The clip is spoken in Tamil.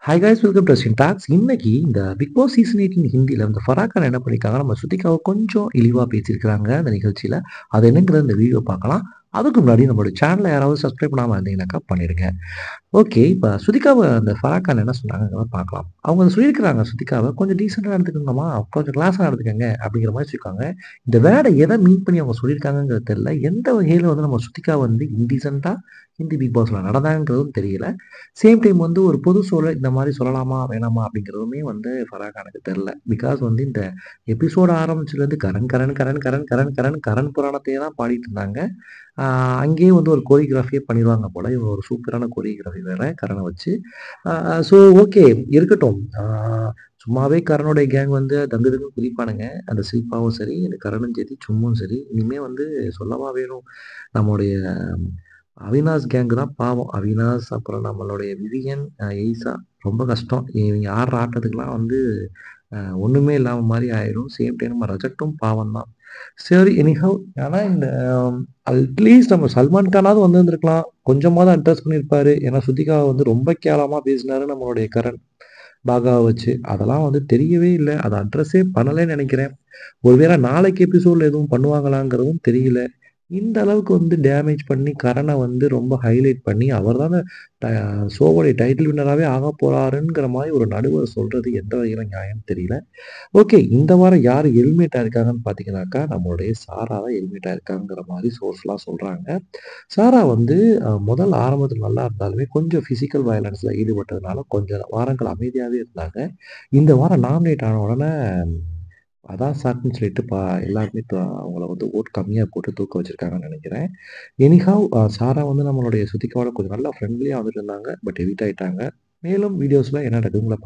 Hi guys, welcome to Ashwin talks. இன்னைக்கு இந்த பிக் பாஸ் சீசன் 18 ஹிந்தியில் இந்த ஃபராக்கான் என்ன பண்ணியிருக்காங்க, நம்ம ஸ்ருதிகாவை கொஞ்சம் இழிவாக பேசியிருக்கிறாங்க அந்த நிகழ்ச்சியில். அது என்னங்கிறத இந்த வீடியோ பார்க்கலாம். அதுக்கு முன்னாடி நம்மளோட சேனலை யாராவது சப்ஸ்கிரைப் பண்ணாமல் இருந்தீங்கன்னாக்கா பண்ணிடுங்க. ஓகே, இப்போ ஸ்ருதிகாவை அந்த ஃபராக்கான் என்ன சொன்னாங்கிறத பார்க்கலாம். அவங்க சொல்லியிருக்கிறாங்க, ஸ்ருதிகாவை கொஞ்சம் டீசெண்டாக எடுத்துக்கோங்கம்மா, கொஞ்சம் கிளாஸாக எடுத்துக்கங்க அப்படிங்கிற மாதிரி சொல்லியிருக்காங்க. இந்த வேர்டை எதை மீன் பண்ணி அவங்க சொல்லியிருக்காங்கங்கிறது தெரியல. எந்த வகையில் வந்து நம்ம ஸ்ருதிகா வந்து இன்டீசெண்டாக ஹிந்தி பிக் பாஸில் நடந்தாங்கிறதும் தெரியல. சேம் டைம் வந்து ஒரு பொது சூழல் இந்த மாதிரி சொல்லலாமா வேணாமா அப்படிங்கிறதுமே வந்து ஃபராக்கானுக்கு தெரில. பிகாஸ் வந்து இந்த எபிசோடு ஆரம்பிச்சதுலேருந்து கரண் கரண் கரண் கரண் கரண் கரண் கரண் புராணத்தையே தான் பாடிட்டு இருந்தாங்க. அங்கேயே வந்து ஒரு கோரியோகிராஃபியே பண்ணிடுவாங்க போல். இவங்க ஒரு சூப்பரான கோரியோகிராஃபி வேறு கரனை வச்சு. ஸோ ஓகே, இருக்கட்டும். சும்மாவே கரனுடைய கேங் வந்து தங்கு தங்கு குதிப்பானுங்க. அந்த சில்பாவும் சரி, இந்த கரனும் சரி, சும்மும் சரி. இனிமேல் வந்து சொல்லவா வேணும். நம்முடைய அவினாஷ் கேங்கு தான் பாவம். அவினாஷ், அப்புறம் நம்மளுடைய விவியன், எய்சா ரொம்ப கஷ்டம். இவங்க ஆடுற ஆட்டத்துக்குலாம் வந்து ஒன்றுமே இல்லாமல் மாதிரி ஆயிடும். சேம் டைம் நம்ம ரஜட்டும் பாவம் தான். சரி, எனிஹவ். ஆனால் இந்த அட்லீஸ்ட் நம்ம சல்மான் கானாவது வந்திருந்துருக்கலாம். கொஞ்சமாவது அட்ரஸ் பண்ணியிருப்பாரு. ஏன்னா ஸ்ருதிகாவை வந்து ரொம்ப கேவலமாக பேசினாரு நம்மளுடைய கரண் பாகாவை வச்சு. அதெல்லாம் வந்து தெரியவே இல்லை. அதை அட்ரஸே பண்ணலைன்னு நினைக்கிறேன். ஒருவேளை நாளைக்கு எபிசோடில் எதுவும் பண்ணுவாங்களாங்கிறதும் தெரியல. இந்த அளவுக்கு வந்து டேமேஜ் பண்ணி கரணை வந்து ரொம்ப ஹைலைட் பண்ணி அவர் தானே ஷோவோடைய டைட்டில் வின்னராகவே ஆக போகிறாருங்கிற மாதிரி ஒரு நடுவர் சொல்கிறது எந்த வகையில் நியாயம்னு தெரியல. ஓகே, இந்த வாரம் யார் எலிமினேட் ஆயிருக்காங்கன்னு பார்த்தீங்கன்னாக்கா, நம்மளுடைய சாரா தான் எலிமினேட் ஆயிருக்காங்கிற மாதிரி சோர்ஸ்லாம் சொல்கிறாங்க. சாரா வந்து முதல் ஆரம்பத்தில் நல்லா இருந்தாலுமே கொஞ்சம் ஃபிசிக்கல் வயலன்ஸில் ஈடுபட்டதுனால கொஞ்சம் வாரங்கள் அமைதியாகவே இருந்தாங்க. இந்த வாரம் நாமினேட் ஆன உடனே அதான் சாக்குன்னு சொல்லிட்டு எல்லாருமே அவங்கள வந்து ஓட் கம்மியாக போட்டு தூக்க வச்சிருக்காங்கன்னு நினைக்கிறேன். எனிஹவ், சாரா வந்து நம்மளுடைய ஸ்ருதிகாவோட கொஞ்சம் நல்லா ஃப்ரெண்ட்லியாக வந்துட்டு இருந்தாங்க. பட் எவிட் ஆயிட்டாங்க. மேலும் வீடியோஸில் என்ன நடக்குதுங்களா